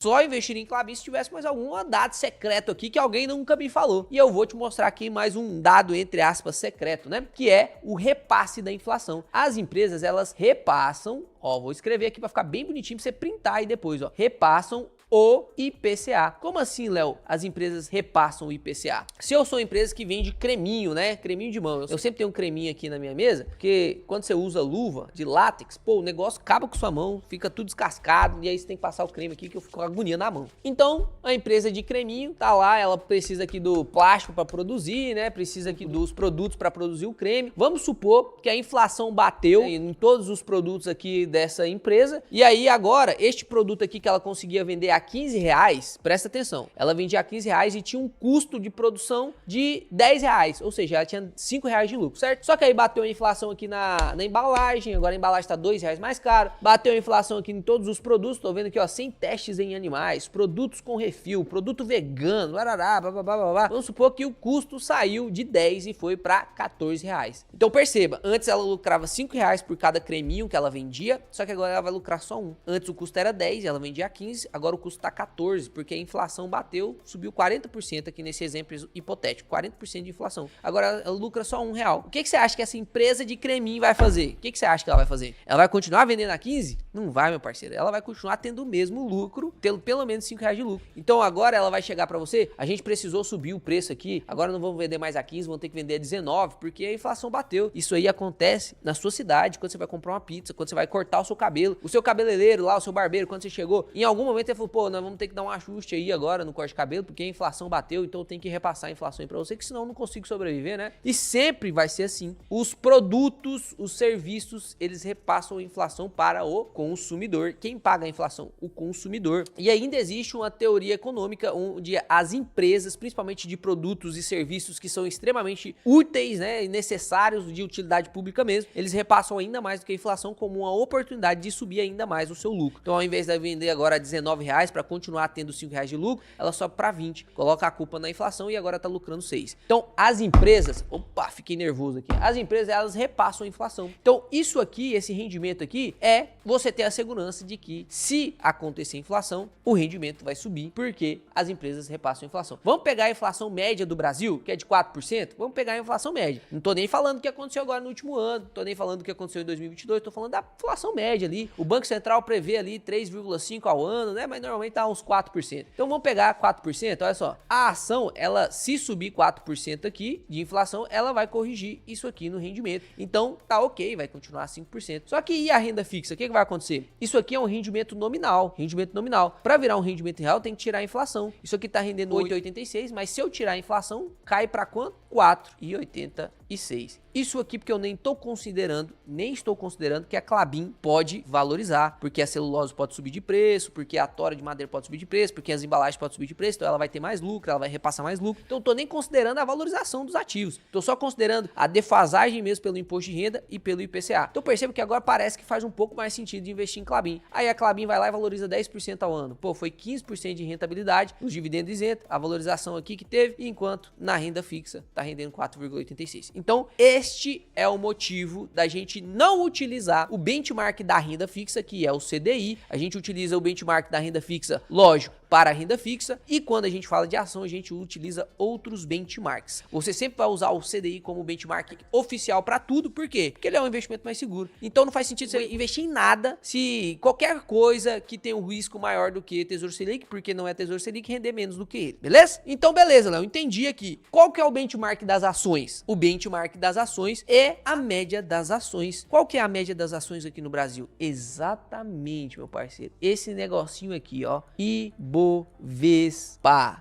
só investiria em Klabin se tivesse mais algum dado secreto aqui que alguém nunca me falou. E eu vou te mostrar aqui mais um dado, entre aspas, secreto, né? Que é o repasse da inflação. As empresas, elas repassam, ó, vou escrever aqui para ficar bem bonitinho para você printar aí depois, ó. Repassam o IPCA. Como assim, Léo? As empresas repassam o IPCA. Se eu sou uma empresa que vende creminho, né? Creminho de mão. Eu sempre tenho um creminho aqui na minha mesa, porque quando você usa luva de látex, pô, o negócio acaba com sua mão, fica tudo descascado, e aí você tem que passar o creme aqui que eu fico com agonia na mão. Então, a empresa de creminho tá lá, ela precisa aqui do plástico para produzir, né? Precisa aqui dos produtos para produzir o creme. Vamos supor que a inflação bateu em todos os produtos aqui dessa empresa, e aí agora, este produto aqui que ela conseguia vender a 15 reais, presta atenção, ela vendia a 15 reais e tinha um custo de produção de 10 reais, ou seja, ela tinha 5 reais de lucro, certo? Só que aí bateu a inflação aqui na embalagem, agora a embalagem tá 2 reais mais caro, bateu a inflação aqui em todos os produtos, tô vendo aqui, ó, sem testes em animais, produtos com refil, produto vegano, blá, blá, blá, blá, blá. Vamos supor que o custo saiu de 10 e foi para 14 reais. Então perceba, antes ela lucrava 5 reais por cada creminho que ela vendia, só que agora ela vai lucrar só um. Antes o custo era 10, ela vendia 15, agora o custo tá 14, porque a inflação bateu, subiu 40% aqui nesse exemplo hipotético, 40% de inflação. Agora ela lucra só R$1. O que você acha que essa empresa de creminho vai fazer? O que você acha que ela vai fazer? Ela vai continuar vendendo a 15? Não vai, meu parceiro. Ela vai continuar tendo o mesmo lucro, tendo pelo menos 5 reais de lucro. Então agora ela vai chegar pra você, a gente precisou subir o preço aqui, agora não vamos vender mais a 15, vamos ter que vender a 19, porque a inflação bateu. Isso aí acontece na sua cidade, quando você vai comprar uma pizza, quando você vai cortar o seu cabelo, o seu cabeleireiro lá, o seu barbeiro, quando você chegou, em algum momento ele falou, pô, nós vamos ter que dar um ajuste aí agora no corte de cabelo, porque a inflação bateu, então eu tenho que repassar a inflação aí pra você, que senão eu não consigo sobreviver, né? E sempre vai ser assim. Os produtos, os serviços, eles repassam a inflação para o consumidor. Quem paga a inflação? O consumidor. E ainda existe uma teoria econômica onde as empresas, principalmente de produtos e serviços que são extremamente úteis, né, e necessários de utilidade pública mesmo, eles repassam ainda mais do que a inflação como uma oportunidade de subir ainda mais o seu lucro. Então, ao invés de vender agora a 19 reais para continuar tendo 5 reais de lucro, ela sobe para 20, coloca a culpa na inflação e agora tá lucrando 6. Então, as empresas, opa, fiquei nervoso aqui. As empresas, elas repassam a inflação. Então, isso aqui, esse rendimento aqui, é você ter a segurança de que se acontecer inflação, o rendimento vai subir, porque as empresas repassam a inflação. Vamos pegar a inflação média do Brasil, que é de 4%? Vamos pegar a inflação média. Não tô nem falando o que aconteceu agora no último ano, não tô nem falando o que aconteceu em 2022, tô falando da inflação média ali. O Banco Central prevê ali 3,5% ao ano, né? Mas normalmente tá uns 4%. Então vamos pegar 4%, olha só. A ação, ela se subir 4% aqui de inflação, ela vai corrigir isso aqui no rendimento. Então tá ok, vai continuar 5%. Só que e a renda fixa? O que vai acontecer? Isso aqui é um rendimento nominal. Rendimento nominal. Para virar um rendimento real, tem que tirar a inflação. Isso aqui tá rendendo 8,86, mas se eu tirar a inflação, cai para quanto? 4,86. Isso aqui porque eu nem estou considerando que a Klabin pode valorizar, porque a celulose pode subir de preço, porque a tora de madeira pode subir de preço, porque as embalagens podem subir de preço, então ela vai ter mais lucro, ela vai repassar mais lucro. Então eu tô nem considerando a valorização dos ativos. Tô só considerando a defasagem mesmo pelo imposto de renda e pelo IPCA. Então percebo que agora parece que faz um pouco mais sentido de investir em Klabin. Aí a Klabin vai lá e valoriza 10% ao ano. Pô, foi 15% de rentabilidade, os dividendos isentos, a valorização aqui que teve, enquanto na renda fixa tá rendendo 4,86. Então este é o motivo da gente não utilizar o benchmark da renda fixa, que é o CDI. A gente utiliza o benchmark da renda fixa, lógico, para a renda fixa, e quando a gente fala de ação, a gente utiliza outros benchmarks. Você sempre vai usar o CDI como benchmark oficial para tudo, por quê? Porque ele é um investimento mais seguro. Então não faz sentido você investir em nada se qualquer coisa que tem um risco maior do que Tesouro Selic, porque não é Tesouro Selic, render menos do que ele, beleza? Então beleza, Léo, entendi aqui. Qual que é o benchmark das ações? O benchmark das ações é a média das ações. Qual que é a média das ações aqui no Brasil? Exatamente, meu parceiro. Esse negocinho aqui, ó, Ibovespa.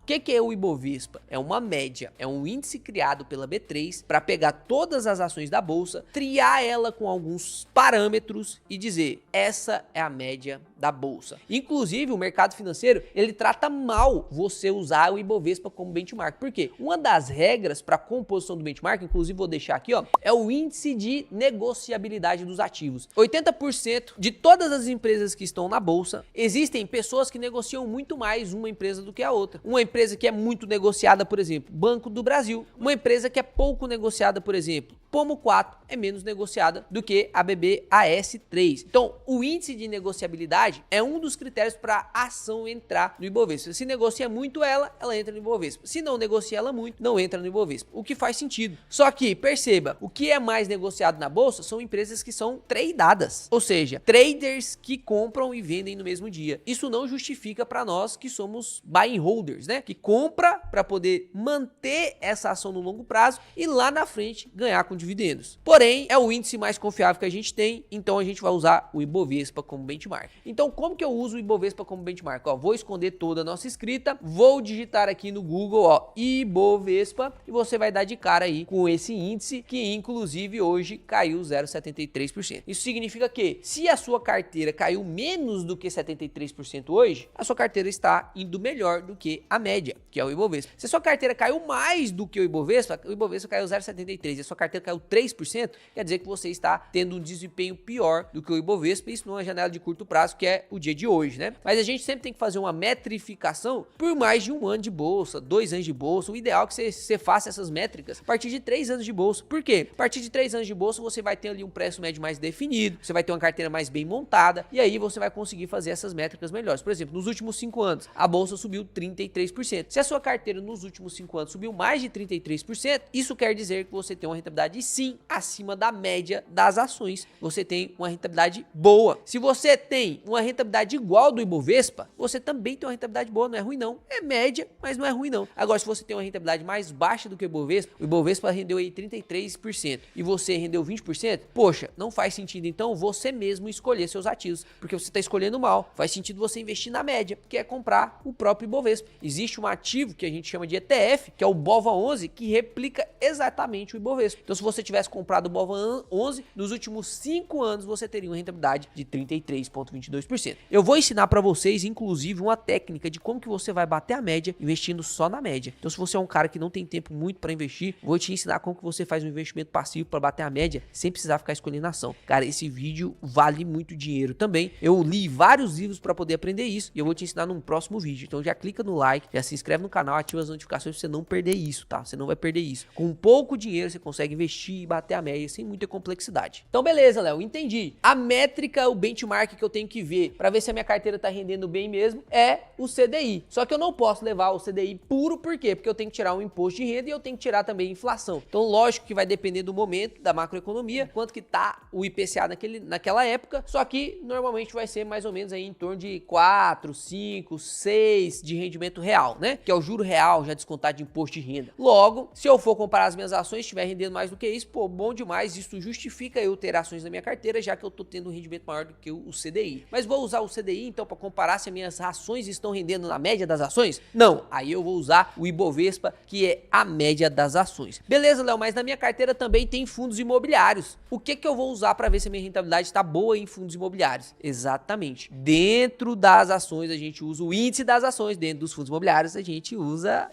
O que é o Ibovespa? É uma média, é um índice criado pela B3 para pegar todas as ações da bolsa, triar ela com alguns parâmetros e dizer, essa é a média da bolsa. Inclusive, o mercado financeiro, ele trata mal você usar o Ibovespa como benchmark. Por quê? Uma das regras para a composição do benchmark, inclusive vou deixar aqui, ó, é o índice de negociabilidade dos ativos. 80% de todas as empresas que estão na bolsa, existem pessoas que negociam muito mais uma empresa do que a outra. Uma empresa que é muito negociada, por exemplo, Banco do Brasil. Uma empresa que é pouco negociada, por exemplo, Pomo 4 é menos negociada do que a BBAS3. Então, o índice de negociabilidade é um dos critérios para a ação entrar no Ibovespa. Se negocia muito ela entra no Ibovespa. Se não negocia ela muito, não entra no Ibovespa. O que faz sentido. Só que, perceba, o que é mais negociado na bolsa são empresas que são tradeadas. Ou seja, traders que compram e vendem no mesmo dia. Isso não justifica para nós que somos buy and holders, né? Que compra para poder manter essa ação no longo prazo e lá na frente ganhar com dividendos. Porém, é o índice mais confiável que a gente tem, então a gente vai usar o Ibovespa como benchmark. Então, como que eu uso o Ibovespa como benchmark? Ó, vou esconder toda a nossa escrita, vou digitar aqui no Google, ó, Ibovespa, e você vai dar de cara aí com esse índice, que inclusive hoje caiu 0,73%. Isso significa que se a sua carteira caiu menos do que 73% hoje, a sua carteira está indo melhor do que a média, que é o Ibovespa. Se a sua carteira caiu mais do que o Ibovespa caiu 0,73% e a sua carteira caiu 3%, quer dizer que você está tendo um desempenho pior do que o Ibovespa, isso numa janela de curto prazo, que é o dia de hoje, né? Mas a gente sempre tem que fazer uma metrificação por mais de um ano de bolsa, 2 anos de bolsa. O ideal é que você faça essas métricas a partir de 3 anos de bolsa. Por quê? A partir de 3 anos de bolsa, você vai ter ali um preço médio mais definido, você vai ter uma carteira mais bem montada, e aí você vai conseguir fazer essas métricas melhores. Por exemplo, nos últimos 5 anos, a bolsa subiu 33%. Se a sua carteira nos últimos 5 anos subiu mais de 33%, isso quer dizer que você tem uma rentabilidade sim acima da média das ações. Você tem uma rentabilidade boa. Se você tem uma rentabilidade igual do Ibovespa, você também tem uma rentabilidade boa, não é ruim não. É média, mas não é ruim não. Agora, se você tem uma rentabilidade mais baixa do que o Ibovespa rendeu aí 33% e você rendeu 20%, poxa, não faz sentido então você mesmo escolher seus ativos, porque você está escolhendo mal. Faz sentido você investir na média, que é comprar o próprio Ibovespa. Existe um ativo que a gente chama de ETF, que é o BOVA11, que replica exatamente o Ibovespa. Então, se você tivesse comprado o BOVA11, nos últimos 5 anos você teria uma rentabilidade de 33,22%. Eu vou ensinar para vocês, inclusive, uma técnica de como que você vai bater a média investindo só na média. Então, se você é um cara que não tem tempo muito para investir, vou te ensinar como que você faz um investimento passivo para bater a média sem precisar ficar escolhendo ação. Cara, esse vídeo vale muito dinheiro também. Eu li vários livros para poder aprender isso e eu vou te ensinar num próximo vídeo. Então, já clica no like, já se inscreve no canal, ativa as notificações para você não perder isso, tá? Você não vai perder isso. Com pouco dinheiro você consegue investir e bater a média sem muita complexidade. Então, beleza, Léo, entendi. A métrica, o benchmark que eu tenho que ver para ver se a minha carteira tá rendendo bem mesmo é o CDI. Só que eu não posso levar o CDI puro, por quê? Porque eu tenho que tirar um imposto de renda e eu tenho que tirar também a inflação. Então, lógico que vai depender do momento, da macroeconomia, quanto que tá o IPCA naquela época, só que normalmente vai ser mais ou menos aí em torno de 4, 5, 6 de rendimento real, né? Que é o juro real já descontado de imposto de renda. Logo, se eu for comparar as minhas ações, estiver rendendo mais do que isso, pô, bom demais, isso justifica eu ter ações na minha carteira, já que eu tô tendo um rendimento maior do que o CDI. Mas vou usar o CDI então para comparar se as minhas ações estão rendendo na média das ações? Não, aí eu vou usar o Ibovespa, que é a média das ações. Beleza, Léo, mas na minha carteira também tem fundos imobiliários. O que eu vou usar para ver se a minha rentabilidade está boa em fundos imobiliários? Exatamente. Dentro das ações a gente usa o índice das ações, dentro dos fundos imobiliários a gente usa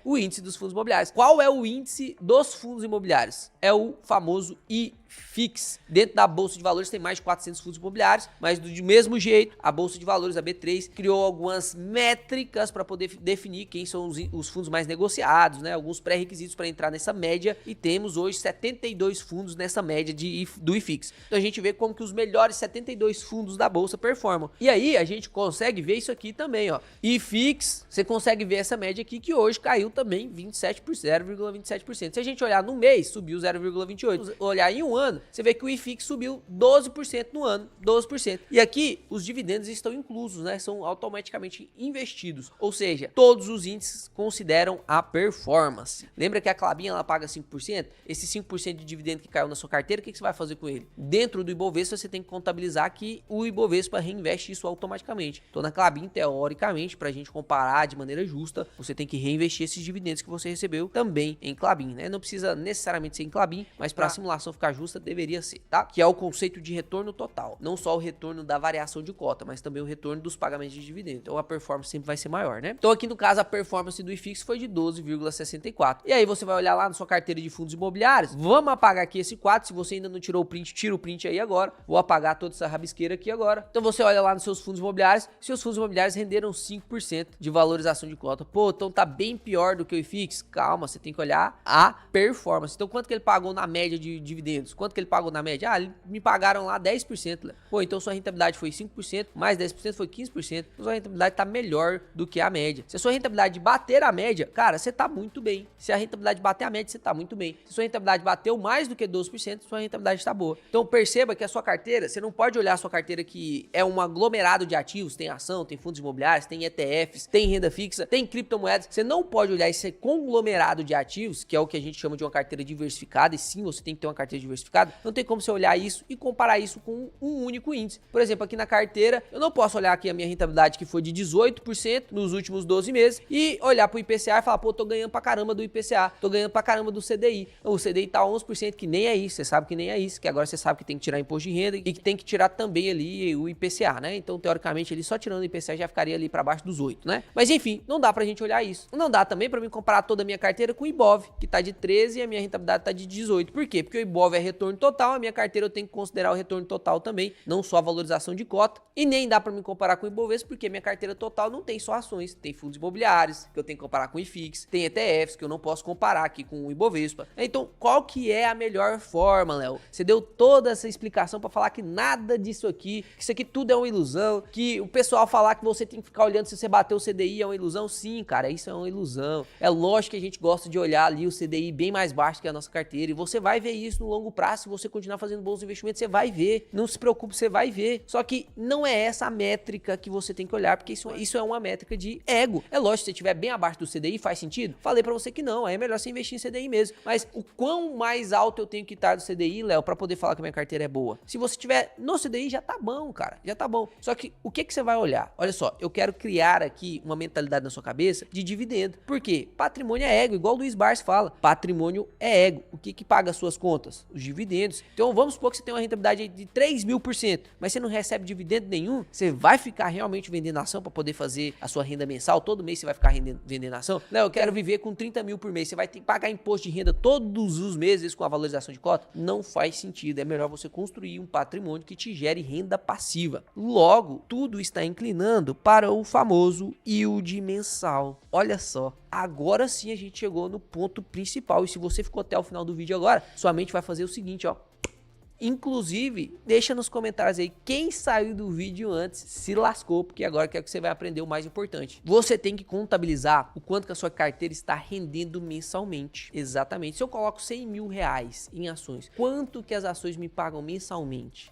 o índice dos fundos imobiliários. Qual é o índice dos fundos imobiliários? É o famoso IFIX. Dentro da Bolsa de Valores tem mais de 400 fundos imobiliários, mas do mesmo jeito, a Bolsa de Valores, a B3, criou algumas métricas para poder definir quem são os fundos mais negociados, né? Alguns pré-requisitos para entrar nessa média, e temos hoje 72 fundos nessa média do IFIX. Então a gente vê como que os melhores 72 fundos da Bolsa performam. E aí a gente consegue ver isso aqui também, ó. IFIX, você consegue ver essa média aqui que hoje caiu também 0,27%. Se a gente olhar no mês, subiu 0,28%. Olhar em um ano, você vê que o IFIX subiu 12% no ano, 12%. E aqui os dividendos estão inclusos, né? São automaticamente investidos. Ou seja, todos os índices consideram a performance. Lembra que a Klabin ela paga 5%? Esse 5% de dividendo que caiu na sua carteira, o que você vai fazer com ele? Dentro do Ibovespa você tem que contabilizar que o Ibovespa reinveste isso automaticamente. Então na Klabin, teoricamente, para a gente comparar de maneira justa, você tem que reinvestir esses dividendos que você recebeu também em Klabin, né? Não precisa necessariamente ser em Klabin, mas para a simulação ficar justa, justa deveria ser, tá? Que é o conceito de retorno total. Não só o retorno da variação de cota, mas também o retorno dos pagamentos de dividendo. Então a performance sempre vai ser maior, né? Então aqui no caso a performance do IFIX foi de 12,64. E aí você vai olhar lá na sua carteira de fundos imobiliários. Vamos apagar aqui esse quadro. Se você ainda não tirou o print, tira o print aí agora. Vou apagar toda essa rabisqueira aqui agora. Então você olha lá nos seus fundos imobiliários. Seus fundos imobiliários renderam 5% de valorização de cota. Pô, então tá bem pior do que o IFIX. Calma, você tem que olhar a performance. Então quanto que ele pagou na média de dividendos? Quanto que ele pagou na média? Ah, me pagaram lá 10%. Né? Pô, então sua rentabilidade foi 5%, mais 10% foi 15%. Então sua rentabilidade tá melhor do que a média. Se a sua rentabilidade bater a média, cara, você tá muito bem. Se a rentabilidade bater a média, você tá muito bem. Se a sua rentabilidade bateu mais do que 12%, sua rentabilidade tá boa. Então perceba que a sua carteira, você não pode olhar a sua carteira que é um aglomerado de ativos, tem ação, tem fundos imobiliários, tem ETFs, tem renda fixa, tem criptomoedas. Você não pode olhar esse conglomerado de ativos, que é o que a gente chama de uma carteira diversificada, e sim, você tem que ter uma carteira diversificada. Não tem como você olhar isso e comparar isso com um único índice. Por exemplo, aqui na carteira, eu não posso olhar aqui a minha rentabilidade que foi de 18% nos últimos 12 meses e olhar pro IPCA e falar, pô, tô ganhando pra caramba do IPCA, tô ganhando pra caramba do CDI. O CDI tá 11%, que nem é isso, você sabe que nem é isso, que agora você sabe que tem que tirar imposto de renda e que tem que tirar também ali o IPCA, né? Então, teoricamente, ele só tirando o IPCA já ficaria ali pra baixo dos 8, né? Mas enfim, não dá pra gente olhar isso. Não dá também pra mim comparar toda a minha carteira com o Ibov, que tá de 13 e a minha rentabilidade tá de 18. Por quê? Porque o Ibov é retorno total, a minha carteira eu tenho que considerar o retorno total também, não só a valorização de cota. E nem dá pra me comparar com o Ibovespa, porque minha carteira total não tem só ações, tem fundos imobiliários, que eu tenho que comparar com o IFIX, tem ETFs, que eu não posso comparar aqui com o Ibovespa. Então, qual que é a melhor forma, Léo? Você deu toda essa explicação pra falar que nada disso aqui, que isso aqui tudo é uma ilusão, que o pessoal falar que você tem que ficar olhando se você bateu o CDI é uma ilusão. Sim, cara, isso é uma ilusão. É lógico que a gente gosta de olhar ali o CDI bem mais baixo que a nossa carteira, e você vai ver isso no longo prazo. Se você continuar fazendo bons investimentos, você vai ver. Não se preocupe, você vai ver. Só que não é essa a métrica que você tem que olhar, porque isso é uma métrica de ego. É lógico, se você estiver bem abaixo do CDI, faz sentido? Falei pra você que não, aí é melhor você investir em CDI mesmo. Mas o quão mais alto eu tenho que estar do CDI, Léo, pra poder falar que a minha carteira é boa? Se você estiver no CDI, já tá bom, cara, já tá bom. Só que o que você vai olhar? Olha só, eu quero criar aqui uma mentalidade na sua cabeça de dividendo. Por quê? Patrimônio é ego, igual o Luiz Barsi fala. Patrimônio é ego. O que paga as suas contas? Os dividendos. Então vamos supor que você tem uma rentabilidade de 3.000%, mas você não recebe dividendo nenhum, você vai ficar realmente vendendo ação para poder fazer a sua renda mensal? Todo mês você vai ficar vendendo ação? Não, eu quero viver com 30 mil por mês. Você vai ter que pagar imposto de renda todos os meses com a valorização de cota? Não faz sentido. É melhor você construir um patrimônio que te gere renda passiva. Logo, tudo está inclinando para o famoso yield mensal. Olha só, agora sim a gente chegou no ponto principal. E se você ficou até o final do vídeo agora, sua mente vai fazer o seguinte, ó. Inclusive, deixa nos comentários aí quem saiu do vídeo antes se lascou, porque agora quero que você vai aprender o mais importante. Você tem que contabilizar o quanto que a sua carteira está rendendo mensalmente. Exatamente. Se eu coloco 100 mil reais em ações, quanto que as ações me pagam mensalmente?